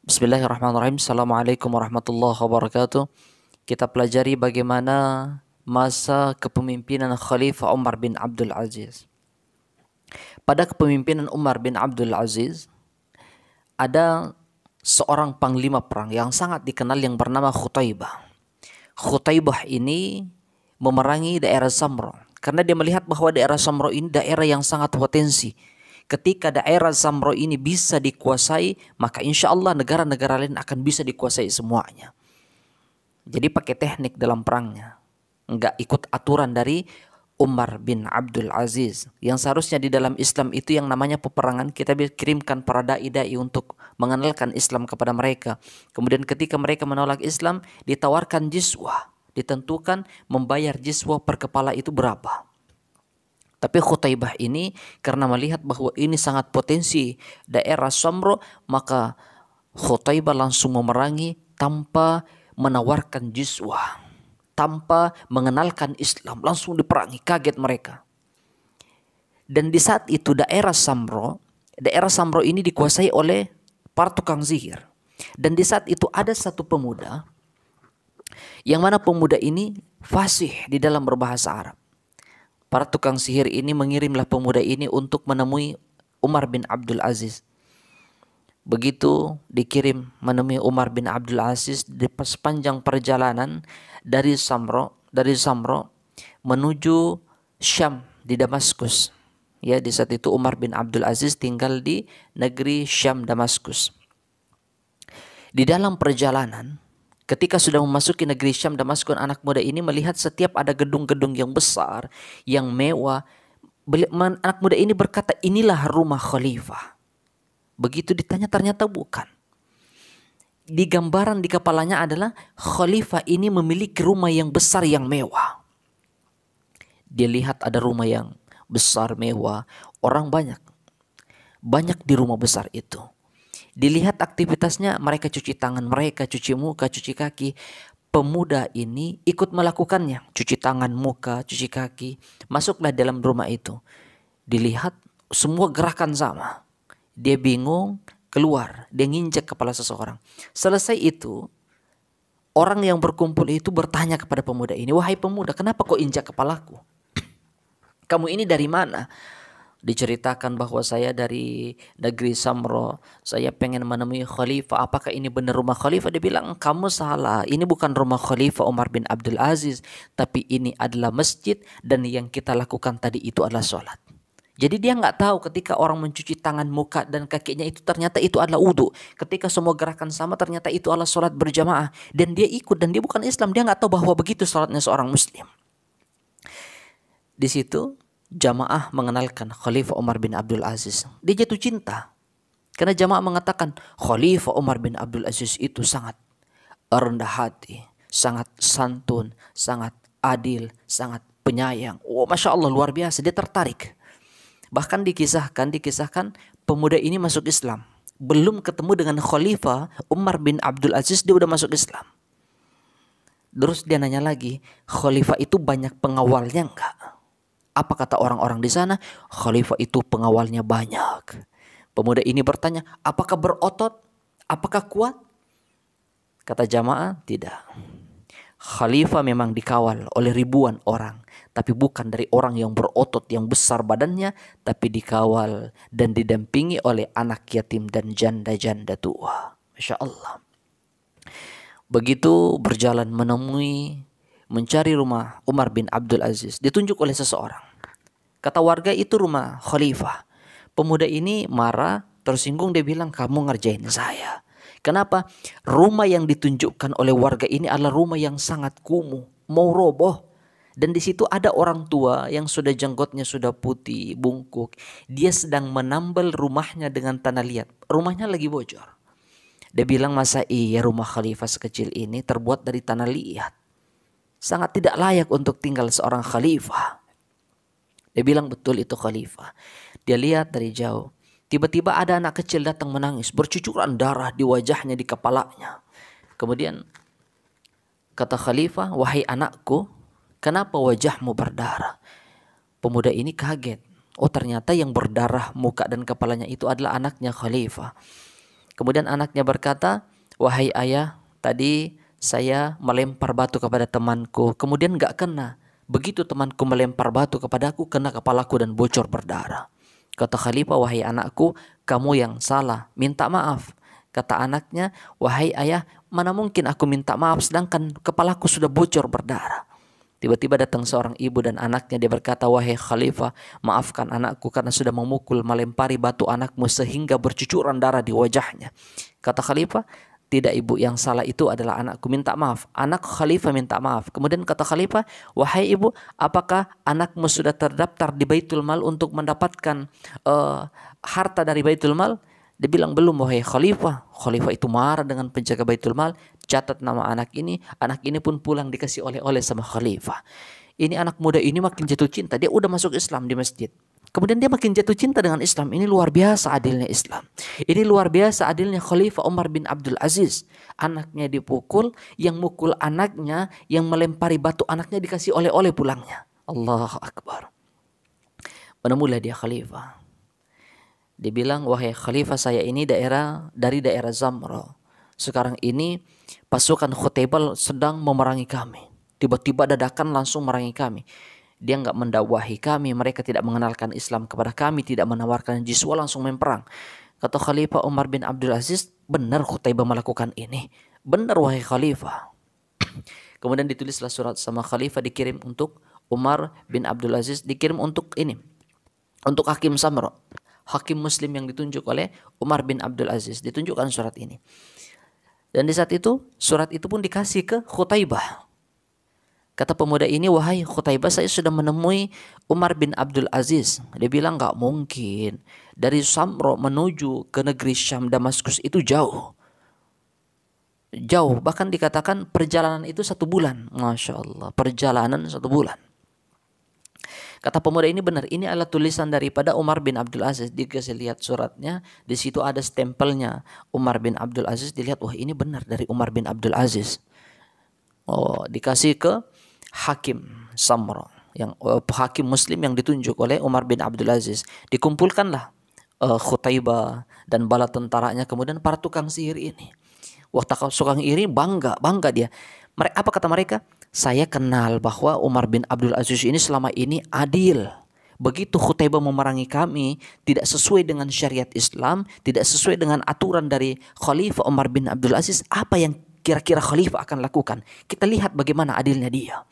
Bismillahirrahmanirrahim. Assalamualaikum warahmatullahi wabarakatuh. Kita pelajari bagaimana masa kepemimpinan Khalifah Umar bin Abdul Aziz. Pada kepemimpinan Umar bin Abdul Aziz, ada seorang panglima perang yang sangat dikenal yang bernama Khutaibah. Khutaibah ini memerangi daerah Samro karena dia melihat bahwa daerah Samro ini daerah yang sangat potensi. Ketika daerah Samro ini bisa dikuasai, maka insya Allah negara-negara lain akan bisa dikuasai semuanya. Jadi pakai teknik dalam perangnya. Enggak ikut aturan dari Umar bin Abdul Aziz. Yang seharusnya di dalam Islam itu yang namanya peperangan, kita kirimkan para da'i-da'i untuk mengenalkan Islam kepada mereka. Kemudian ketika mereka menolak Islam, ditawarkan jizwah. Ditentukan membayar jizwah per kepala itu berapa. Tapi Khutaibah ini karena melihat bahwa ini sangat potensi daerah Samro, maka Khutaibah langsung memerangi tanpa menawarkan jizwah, tanpa mengenalkan Islam, langsung diperangi, kaget mereka. Dan di saat itu daerah Samro ini dikuasai oleh para tukang sihir. Dan di saat itu ada satu pemuda, yang mana pemuda ini fasih di dalam berbahasa Arab. Para tukang sihir ini mengirimlah pemuda ini untuk menemui Umar bin Abdul Aziz. Begitu dikirim menemui Umar bin Abdul Aziz, di sepanjang perjalanan dari Samro menuju Syam di Damaskus. Ya, di saat itu Umar bin Abdul Aziz tinggal di negeri Syam Damaskus. Di dalam perjalanan, ketika sudah memasuki negeri Syam Damaskus, anak muda ini melihat setiap ada gedung-gedung yang besar, yang mewah. Anak muda ini berkata, inilah rumah khalifah. Begitu ditanya ternyata bukan. Di gambaran di kepalanya adalah khalifah ini memiliki rumah yang besar yang mewah. Dia lihat ada rumah yang besar mewah, orang banyak. Banyak di rumah besar itu. Dilihat aktivitasnya, mereka cuci tangan, mereka cuci muka, cuci kaki. Pemuda ini ikut melakukannya, cuci tangan, muka, cuci kaki. Masuklah dalam rumah itu. Dilihat semua gerakan sama. Dia bingung, keluar, dia nginjek kepala seseorang. Selesai itu, orang yang berkumpul itu bertanya kepada pemuda ini, wahai pemuda, kenapa kau injak kepalaku? Kamu ini dari mana? Diceritakan bahwa saya dari negeri Samro, saya pengen menemui khalifah. Apakah ini benar rumah khalifah? Dia bilang, kamu salah, ini bukan rumah khalifah Umar bin Abdul Aziz, tapi ini adalah masjid dan yang kita lakukan tadi itu adalah sholat. Jadi dia nggak tahu ketika orang mencuci tangan, muka dan kakinya itu ternyata itu adalah wudhu. Ketika semua gerakan sama ternyata itu adalah sholat berjamaah. Dan dia ikut, dan dia bukan Islam, dia nggak tahu bahwa begitu sholatnya seorang muslim. Di situ jamaah mengenalkan Khalifah Umar bin Abdul Aziz. Dia jatuh cinta. Karena jamaah mengatakan Khalifah Umar bin Abdul Aziz itu sangat rendah hati, sangat santun, sangat adil, sangat penyayang. Oh, Masya Allah, luar biasa. Dia tertarik. Bahkan dikisahkan pemuda ini masuk Islam. Belum ketemu dengan Khalifah Umar bin Abdul Aziz, dia udah masuk Islam. Terus dia nanya lagi, Khalifah itu banyak pengawalnya enggak? Apa kata orang-orang di sana? Khalifah itu pengawalnya banyak. Pemuda ini bertanya, apakah berotot? Apakah kuat? Kata jamaah, tidak. Khalifah memang dikawal oleh ribuan orang, tapi bukan dari orang yang berotot yang besar badannya, tapi dikawal dan didampingi oleh anak yatim dan janda-janda tua. Masya Allah. Begitu berjalan mencari rumah Umar bin Abdul Aziz, ditunjuk oleh seseorang. Kata warga itu rumah khalifah. Pemuda ini marah, tersinggung, dia bilang, kamu ngerjain saya. Kenapa? Rumah yang ditunjukkan oleh warga ini adalah rumah yang sangat kumuh, mau roboh. Dan di situ ada orang tua yang sudah jenggotnya sudah putih, bungkuk. Dia sedang menambal rumahnya dengan tanah liat. Rumahnya lagi bocor. Dia bilang, masa iya rumah khalifah sekecil ini terbuat dari tanah liat? Sangat tidak layak untuk tinggal seorang khalifah. Dia bilang, betul itu khalifah. Dia lihat dari jauh. Tiba-tiba ada anak kecil datang menangis. Bercucuran darah di wajahnya, di kepalanya. Kemudian kata khalifah, wahai anakku, kenapa wajahmu berdarah? Pemuda ini kaget. Oh, ternyata yang berdarah muka dan kepalanya itu adalah anaknya khalifah. Kemudian anaknya berkata, wahai ayah, tadi saya melempar batu kepada temanku, kemudian gak kena. Begitu temanku melempar batu kepadaku, kena kepalaku dan bocor berdarah. Kata khalifah, wahai anakku, kamu yang salah, minta maaf. Kata anaknya, wahai ayah, mana mungkin aku minta maaf sedangkan kepalaku sudah bocor berdarah. Tiba-tiba datang seorang ibu dan anaknya, dia berkata, wahai khalifah, maafkan anakku karena sudah memukul, melempari batu anakmu sehingga bercucuran darah di wajahnya. Kata khalifah, tidak ibu, yang salah itu adalah anakku, minta maaf. Anak khalifah minta maaf. Kemudian kata khalifah, wahai ibu, apakah anakmu sudah terdaftar di Baitul Mal untuk mendapatkan harta dari Baitul Mal? Dia bilang belum, wahai khalifah. Khalifah itu marah dengan penjaga Baitul Mal, catat nama anak ini pun pulang dikasih oleh-oleh sama khalifah. Ini anak muda ini makin jatuh cinta, dia udah masuk Islam di masjid. Kemudian dia makin jatuh cinta dengan Islam. Ini luar biasa adilnya Islam. Ini luar biasa adilnya Khalifah Umar bin Abdul Aziz. Anaknya dipukul, yang mukul anaknya, yang melempari batu anaknya dikasih oleh-oleh pulangnya. Allahu Akbar. Menemulah dia khalifah. Dia bilang, wahai khalifah, saya ini dari daerah Zamra. Sekarang ini pasukan Khutaibah sedang memerangi kami. Tiba-tiba dadakan langsung memerangi kami. Dia nggak mendakwahi kami, mereka tidak mengenalkan Islam kepada kami, tidak menawarkan jizwa, langsung memperang. Kata Khalifah Umar bin Abdul Aziz, benar Khutaibah melakukan ini. Benar wahai Khalifah. Kemudian ditulislah surat sama Khalifah, dikirim untuk Umar bin Abdul Aziz, dikirim untuk ini, untuk Hakim Samra, hakim muslim yang ditunjuk oleh Umar bin Abdul Aziz. Ditunjukkan surat ini. Dan di saat itu, surat itu pun dikasih ke Khutaibah. Kata pemuda ini, wahai Khutaibah, saya sudah menemui Umar bin Abdul Aziz. Dia bilang, gak mungkin. Dari Samro menuju ke negeri Syam, Damaskus itu jauh. Jauh, bahkan dikatakan perjalanan itu 1 bulan. Masya Allah, perjalanan 1 bulan. Kata pemuda ini benar, ini adalah tulisan daripada Umar bin Abdul Aziz. Dikasih lihat suratnya, di situ ada stempelnya Umar bin Abdul Aziz. Dilihat, wah ini benar dari Umar bin Abdul Aziz. Oh, dikasih ke Hakim Samra, yang hakim muslim yang ditunjuk oleh Umar bin Abdul Aziz. Dikumpulkanlah Khutaibah dan bala tentaranya, kemudian para tukang sihir ini. Waktu tukang iri bangga dia. Apa kata mereka? Saya kenal bahwa Umar bin Abdul Aziz ini selama ini adil. Begitu Khutaibah memerangi kami, tidak sesuai dengan syariat Islam, tidak sesuai dengan aturan dari Khalifah Umar bin Abdul Aziz, apa yang kira-kira Khalifah akan lakukan? Kita lihat bagaimana adilnya dia.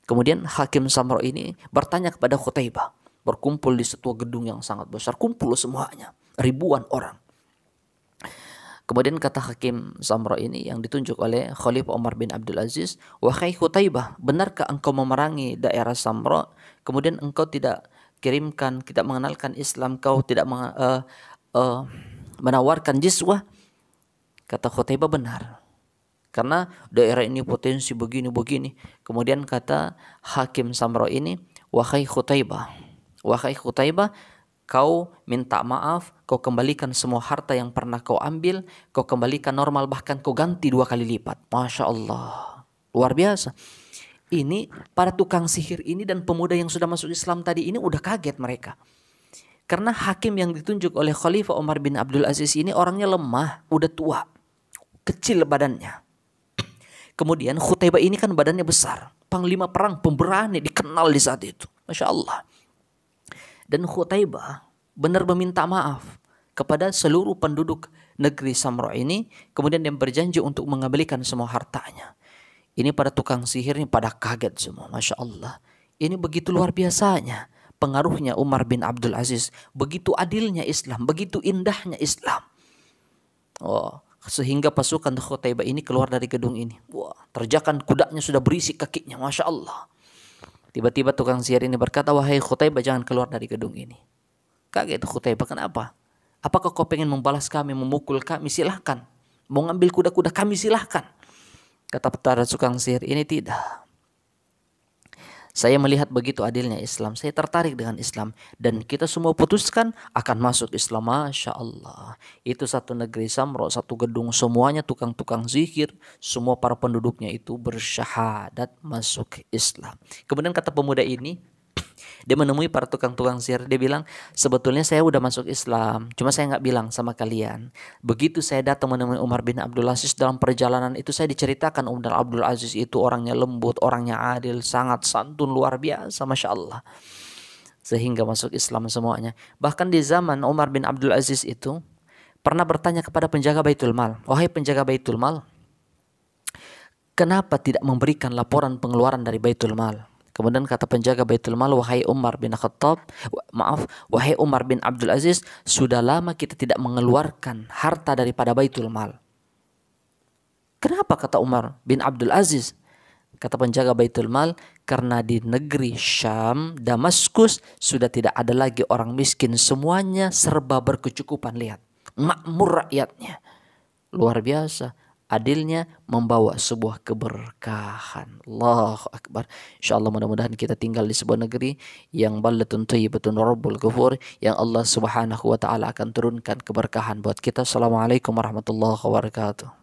Kemudian Hakim Samra ini bertanya kepada Khutaibah. Berkumpul di sebuah gedung yang sangat besar, kumpul semuanya, ribuan orang. Kemudian kata Hakim Samra ini yang ditunjuk oleh Khalifah Umar bin Abdul Aziz, wahai Khutaibah, benarkah engkau memerangi daerah Samra, kemudian engkau tidak kirimkan, tidak mengenalkan Islam, kau tidak menawarkan jizwah? Kata Khutaibah, benar. Karena daerah ini potensi begini-begini. Kemudian kata Hakim Samra ini, wahai Khutaibah, kau minta maaf, kau kembalikan semua harta yang pernah kau ambil, kau kembalikan normal, bahkan kau ganti 2 kali lipat. Masya Allah, luar biasa. Ini para tukang sihir ini dan pemuda yang sudah masuk Islam tadi ini udah kaget mereka. Karena hakim yang ditunjuk oleh Khalifah Umar bin Abdul Aziz ini orangnya lemah, udah tua, kecil badannya. Kemudian Khutaibah ini kan badannya besar, panglima perang, pemberani, dikenal di saat itu. Masya Allah. Dan Khutaibah benar meminta maaf kepada seluruh penduduk negeri Samra ini. Kemudian dia berjanji untuk mengembalikan semua hartanya. Ini pada tukang sihir ini pada kaget semua. Masya Allah. Ini begitu luar biasanya pengaruhnya Umar bin Abdul Aziz. Begitu adilnya Islam. Begitu indahnya Islam. Oh, sehingga pasukan Khutaibah ini keluar dari gedung ini. Wah, terjakan kudanya sudah berisi kakinya. Masya Allah. Tiba-tiba tukang sihir ini berkata, wahai Khutaibah, jangan keluar dari gedung ini. Kaget Khutaibah, kenapa? Apakah kau pengen membalas kami, memukul kami? Silahkan. Mau ngambil kuda-kuda kami, silahkan. Kata para tukang sihir ini, tidak. Saya melihat begitu adilnya Islam, saya tertarik dengan Islam, dan kita semua putuskan akan masuk Islam. Masya Allah. Itu satu negeri Samra, satu gedung, semuanya tukang-tukang zikir, semua para penduduknya itu bersyahadat masuk Islam. Kemudian kata pemuda ini, Dia menemui para tukang-tukang sihir. Dia bilang, sebetulnya saya udah masuk Islam, cuma saya nggak bilang sama kalian. Begitu saya datang menemui Umar bin Abdul Aziz, dalam perjalanan itu saya diceritakan Umar bin Abdul Aziz itu orangnya lembut, orangnya adil, sangat santun, luar biasa, Masya Allah. Sehingga masuk Islam semuanya. Bahkan di zaman Umar bin Abdul Aziz itu, pernah bertanya kepada penjaga Baitul Mal, wahai penjaga Baitul Mal, kenapa tidak memberikan laporan pengeluaran dari Baitul Mal? Kemudian kata penjaga Baitul Mal, wahai Umar bin wahai Umar bin Abdul Aziz, sudah lama kita tidak mengeluarkan harta daripada Baitul Mal. Kenapa, kata Umar bin Abdul Aziz? Kata penjaga Baitul Mal, karena di negeri Syam, Damaskus, sudah tidak ada lagi orang miskin. Semuanya serba berkecukupan. Lihat, makmur rakyatnya. Luar biasa. Adilnya membawa sebuah keberkahan. Allahu Akbar. InsyaAllah mudah-mudahan kita tinggal di sebuah negeri yang baldatun thayyibatun rabbul ghafur, yang Allah subhanahu wa ta'ala akan turunkan keberkahan buat kita. Assalamualaikum warahmatullahi wabarakatuh.